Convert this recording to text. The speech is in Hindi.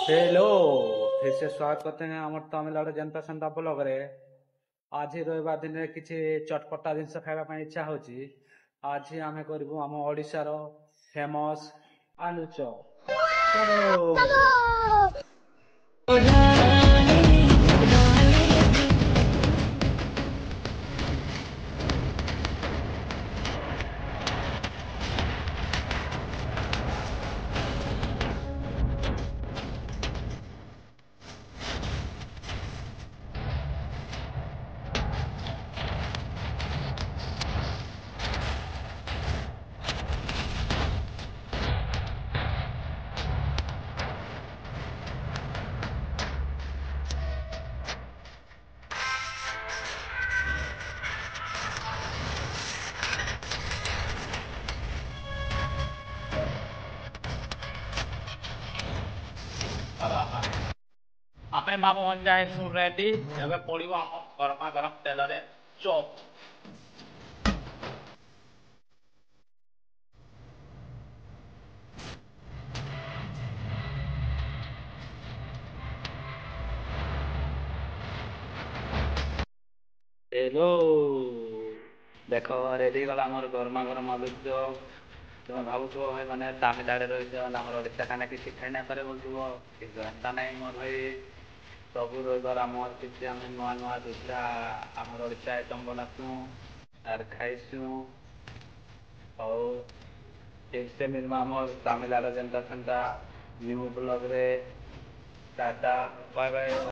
हेलो। फिर से स्वागत करते हैं आम तमिलनाडु जनता सेंटा ब्लॉग रे। आज रविवार दिन में किसी चटपटा जिनस खावा इच्छा होची। आज आम करूँ आम ओडिशार फेमस आलू चॉप। चलो। ଆମେ ମାମୁଁ ଯାଇଛୁ ରେଡି ଏବେ ପଡିବ ଆମ ଗରମା ଗରମ ତେଲରେ ଚପ୍। हेलो। देखो रेडी गला मोर गरमा गरम आलू चॉप। तुम भावुथो भाई मैंने तामिलनाडु रही आम ओडिशा खाना किसी खाई पारे बोलूँ कि एंता नहीं मोर भाई ସବୁ ରବିବାର ଆମର କିଛି ଆମେ ନୂଆ ନୂଆ ରୋଷା ଆମର ଓଡ଼ିଶା ଆଇଟମ୍ ବନାସୁଁ ଆର୍ ଖାଇସୁଁ। ଆଉ ଠିକ୍ ସେ ମିଳିବ ଆମର ତାମିଲନାଡୁ ଯେନ୍ତା ସେନ୍ତା ନ୍ୟୁ ବ୍ଲଗ୍ରେ ଟାଟା ବାଏ ବାଏ।